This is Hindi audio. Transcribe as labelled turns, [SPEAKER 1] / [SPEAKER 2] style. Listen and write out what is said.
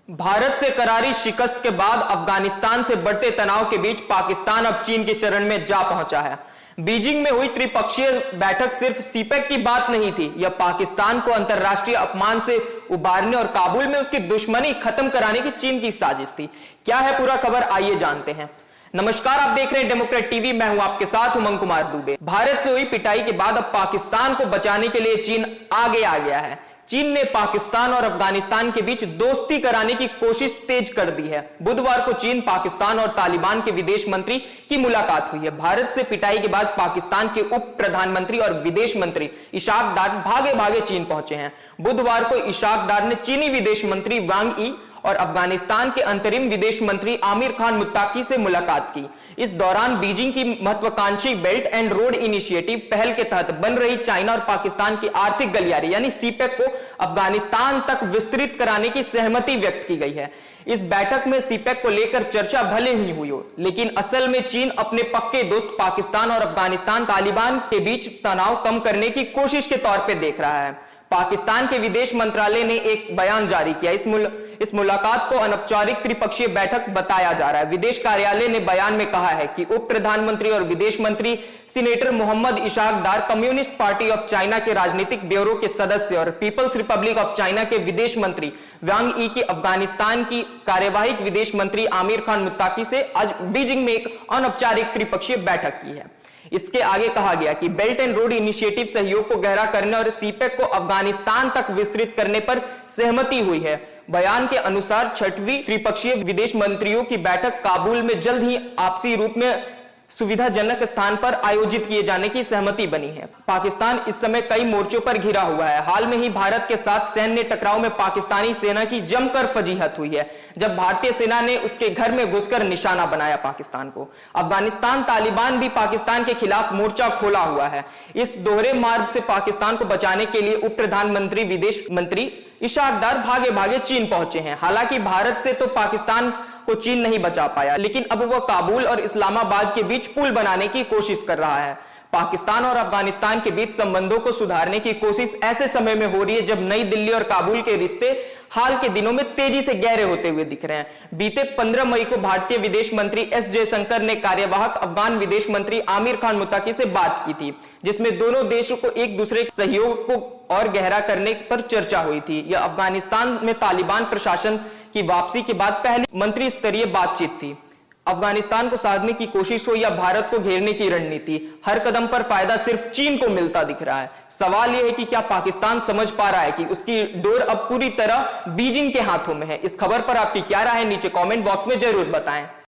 [SPEAKER 1] भारत से करारी शिकस्त के बाद अफगानिस्तान से बढ़ते तनाव के बीच पाकिस्तान अब चीन की शरण में जा पहुंचा है। बीजिंग में हुई त्रिपक्षीय बैठक सिर्फ सीपेक की बात नहीं थी, यह पाकिस्तान को अंतरराष्ट्रीय अपमान से उबारने और काबुल में उसकी दुश्मनी खत्म कराने की चीन की साजिश थी। क्या है पूरा खबर, आइए जानते हैं। नमस्कार, आप देख रहे हैं डेमोक्रेट टीवी, मैं हूं आपके साथ उमंग कुमार दुबे। भारत से हुई पिटाई के बाद अब पाकिस्तान को बचाने के लिए चीन आगे आ गया है। चीन ने पाकिस्तान और अफगानिस्तान के बीच दोस्ती कराने की कोशिश तेज कर दी है। बुधवार को चीन, पाकिस्तान और तालिबान के विदेश मंत्री की मुलाकात हुई है। भारत से पिटाई के बाद पाकिस्तान के उप प्रधानमंत्री और विदेश मंत्री इशाक डार भागे भागे चीन पहुंचे हैं। बुधवार को इशाक डार ने चीनी विदेश मंत्री वांग यी और अफगानिस्तान के अंतरिम विदेश मंत्री आमिर खान मुत्ताकी से मुलाकात की। इस दौरान बीजिंग की महत्वाकांक्षी बेल्ट एंड रोड इनिशिएटिव पहल के तहत बन रही चाइना और पाकिस्तान की आर्थिक गलियारे यानी सीपेक को अफगानिस्तान तक विस्तृत कराने की सहमति व्यक्त की गई है। इस बैठक में सीपेक को लेकर चर्चा भले ही हुई हो, लेकिन असल में चीन अपने पक्के दोस्त पाकिस्तान और अफगानिस्तान तालिबान के बीच तनाव कम करने की कोशिश के तौर पर देख रहा है। पाकिस्तान के विदेश मंत्रालय ने एक बयान जारी किया। इस मुलाकात को अनौपचारिक त्रिपक्षीय बैठक बताया जा रहा है। विदेश कार्यालय ने बयान में कहा है कि उप प्रधानमंत्री और विदेश मंत्री senator Mohammad Ishaq Dar, communist party of China के राजनीतिक ब्यूरो के सदस्य और पीपल्स रिपब्लिक ऑफ चाइना के विदेश मंत्री वांग यी की अफगानिस्तान की कार्यवाहक विदेश मंत्री आमिर खान मुत्ताकी से आज बीजिंग में एक अनौपचारिक त्रिपक्षीय बैठक की है। इसके आगे कहा गया कि बेल्ट एंड रोड इनिशिएटिव सहयोग को गहरा करने और सीपेक को अफगानिस्तान तक विस्तृत करने पर सहमति हुई है। बयान के अनुसार छठवीं त्रिपक्षीय विदेश मंत्रियों की बैठक काबुल में जल्द ही आपसी रूप में सुविधाजनक स्थान पर आयोजित किए जाने की सहमति बनी है। पाकिस्तान इस समय कई मोर्चों पर घिरा हुआ है। हाल में ही भारत के साथ सैन्य टकराव में पाकिस्तानी सेना की जमकर फजीहत हुई है, जब भारतीय सेना ने उसके घर में घुसकर निशाना बनाया पाकिस्तान को। अफगानिस्तान तालिबान भी पाकिस्तान के खिलाफ मोर्चा खोला हुआ है। इस दोहरे मार्ग से पाकिस्तान को बचाने के लिए उप प्रधानमंत्री विदेश मंत्री इशाक डार भागे भागे चीन पहुंचे हैं। हालांकि भारत से तो पाकिस्तान को चीन नहीं बचा पाया, लेकिन अब वह काबुल और इस्लामाबाद के बीच पुल बनाने की कोशिश कर रहा है। पाकिस्तान और अफगानिस्तान के बीच संबंधों को सुधारने की कोशिश ऐसे समय में हो रही है जब नई दिल्ली और काबुल के रिश्ते हाल के दिनों में तेजी से गहरे होते हुए दिख रहे हैं। बीते 15 मई को भारतीय विदेश मंत्री एस जयशंकर ने कार्यवाहक अफगान विदेश मंत्री आमिर खान मुत्ताकी से बात की थी, जिसमें दोनों देशों को एक दूसरे के सहयोग को और गहरा करने पर चर्चा हुई थी। यह अफगानिस्तान में तालिबान प्रशासन की वापसी के बाद पहली मंत्री स्तरीय बातचीत थी। अफगानिस्तान को साधने की कोशिश हो या भारत को घेरने की रणनीति, हर कदम पर फायदा सिर्फ चीन को मिलता दिख रहा है। सवाल यह है कि क्या पाकिस्तान समझ पा रहा है कि उसकी डोर अब पूरी तरह बीजिंग के हाथों में है। इस खबर पर आपकी क्या राय है, नीचे कमेंट बॉक्स में जरूर बताएं।